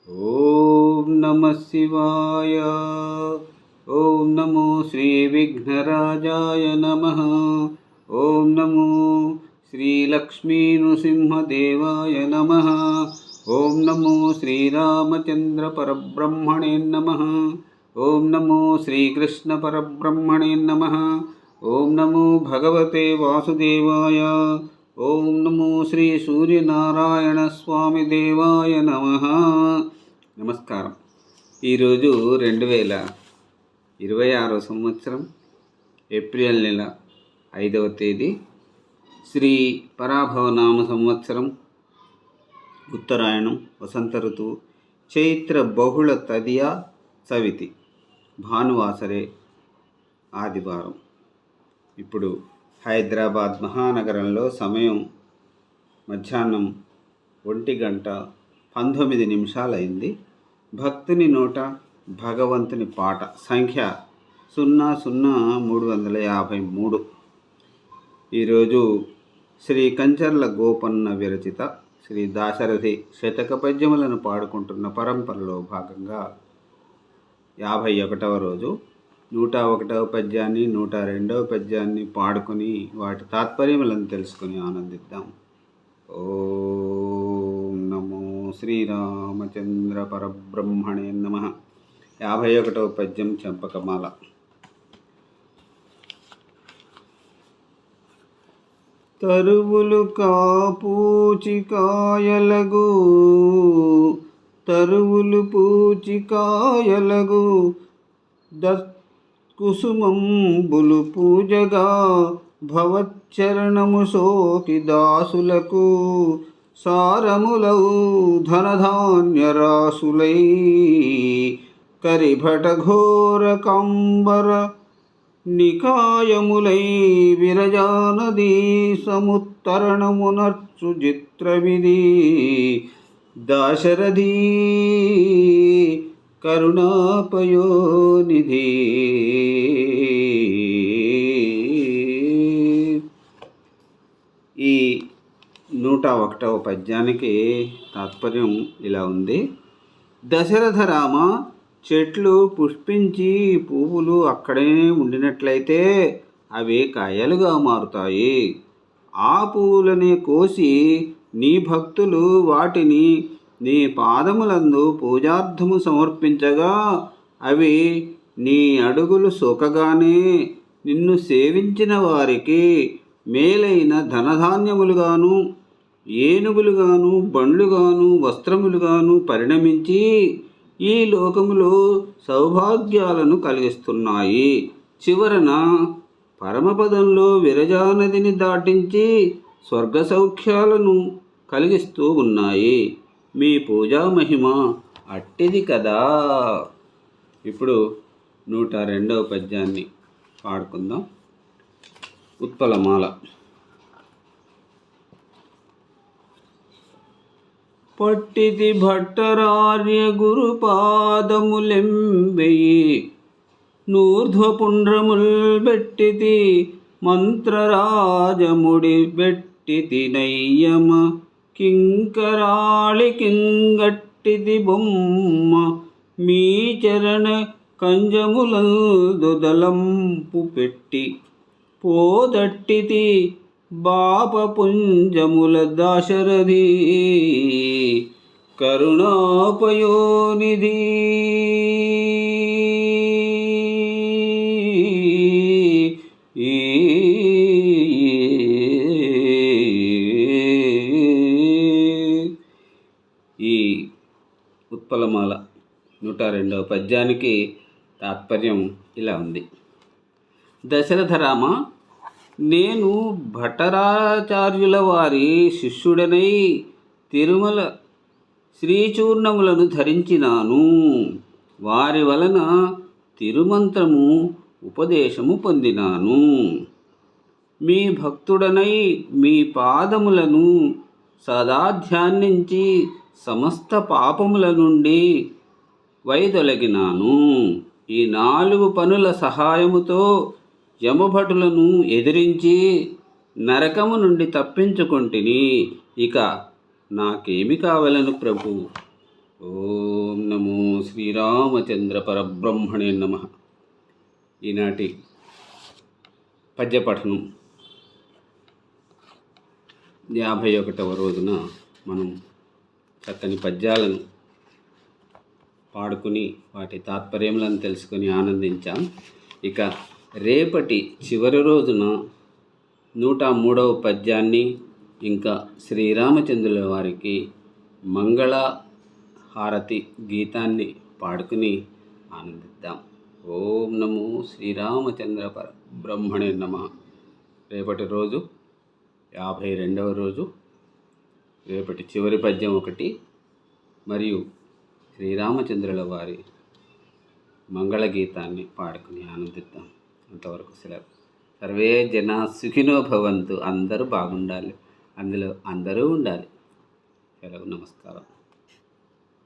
ఓం నమః శివాయ. ఓం నమో శ్రీ విఘ్నరాజాయ నమః. ఓం నమో శ్రీ లక్ష్మీ నృసింహదేవాయ నమః. ఓం నమో శ్రీరామచంద్ర పరబ్రహ్మణే నమః. ఓం నమో శ్రీకృష్ణ పరబ్రహ్మణే నమః. ఓం నమో భగవతే వాసుదేవాయ. ఓం నమో శ్రీ సూర్యనారాయణ స్వామి దేవాయ నమః. నమస్కారం. ఈరోజు 2026 సంవత్సరం ఏప్రిల్ నెల 5వ తేదీ, శ్రీ పరాభవనామ సంవత్సరం, ఉత్తరాయణం, వసంత ఋతువు, చైత్ర బహుళ తదియా చవితి, భానువాసరే, ఆదివారం. ఇప్పుడు హైదరాబాద్ మహానగరంలో సమయం మధ్యాహ్నం 1:19 అయింది. భక్తుని నోట భగవంతుని పాట సంఖ్య 00353. ఈరోజు శ్రీ కంచర్ల గోపన్న విరచిత శ్రీ దాశరథి శతక పద్యములను పాడుకుంటున్న పరంపరలో భాగంగా 51వ రోజు 101వ పద్యాన్ని 102వ పద్యాన్ని పాడుకొని వాటి తాత్పర్యములను తెలుసుకుని ఆనందిద్దాం. ఓం నమో శ్రీరామచంద్ర పరబ్రహ్మణే నమః. 51వ పద్యం చంపకమాల. తరువులు పూచికాయలగు, తరువులు పూచికాయలగు, కుసుమంబులు పూజగా భవచ్చరణము సోకి దాసులకు సారములౌ ధనధాన్యరాసులై కరిభట ఘోర కంబర నికాయములై విరజానదీ సముత్తరణమునర్చు చిత్రవిధి దాశరథీ కరుణాపయోనిధి. ఈ 101వ పద్యానికి తాత్పర్యం ఇలా ఉంది. దశరథ రామ, చెట్లు పుష్పించి పువ్వులు అక్కడే ఉండినట్లయితే అవి కాయలుగా మారుతాయి. ఆ పువ్వులనే కోసి నీ భక్తులు వాటిని నీ పాదములందు పూజార్థము సమర్పించగా అవి నీ అడుగులు సోకగానే నిన్ను సేవించిన వారికి మేలైన ధనధాన్యములుగాను, ఏనుగులుగాను, బండ్లుగాను, వస్త్రములుగాను పరిణమించి ఈ లోకములో సౌభాగ్యాలను కలిగిస్తున్నాయి. చివరన పరమపదంలో విరజానదిని దాటించి స్వర్గ సౌఖ్యాలను కలిగిస్తూ ఉన్నాయి. మీ పూజా మహిమ అట్టిది కదా. ఇప్పుడు 102వ పద్యాన్ని పాడుకుందాం. ఉత్పలమాల. పట్టితి భట్టరార్య గురుపాదములెంబెయి, నూర్ధ్వపుండ్రముల్ బెట్టితి మంత్రరాజముడి బెట్టితి నయ్యమ, కింకరాళి కింగట్టిది బొమ్మ, మీ చరణ కంజములందు దలంపు పెట్టి పోదట్టితి బాపపుంజముల దాశరథి కరుణాపయోనిధి. ఈ ఉత్పలమాల 102వ పద్యానికి తాత్పర్యం ఇలా ఉంది. దశరథ రామ, నేను భట్టరాచార్యుల వారి శిష్యుడనై తిరుమల శ్రీచూర్ణములను ధరించినాను. వారి వలన తిరుమంత్రము ఉపదేశము పొందినాను. మీ భక్తుడనై మీ పాదములను సదా ధ్యానించి సమస్త పాపముల నుండి వైదొలగినాను. ఈ 4 పనుల సహాయముతో యమభటులను ఎదిరించి నరకము నుండి తప్పించుకొంటిని. ఇక నాకేమి కావలను ప్రభు? ఓ ఓం నమో శ్రీరామచంద్ర పరబ్రహ్మణే నమః. ఈనాటి పద్యపఠనం 51వ రోజున మనం చక్కని పద్యాలను పాడుకుని వాటి తాత్పర్యములను తెలుసుకొని ఆనందించాం. ఇక రేపటి చివరి రోజున 103వ పద్యాన్ని ఇంకా శ్రీరామచంద్రుల వారికి మంగళ హారతి గీతాన్ని పాడుకుని ఆనందిద్దాం. ఓం నమో శ్రీరామచంద్ర పరబ్రహ్మణే నమః. రేపటి రోజు 52వ రోజు. రేపటి చివరి పద్యం 1 మరియు శ్రీరామచంద్రుల వారి మంగళగీతాన్ని పాడుకుని ఆనందిద్దాం. అంతవరకు సెలవు. సర్వే జన సుఖినో భవంతు. అందరూ బాగుండాలి, అందులో అందరూ ఉండాలి. సెలవు. నమస్కారం.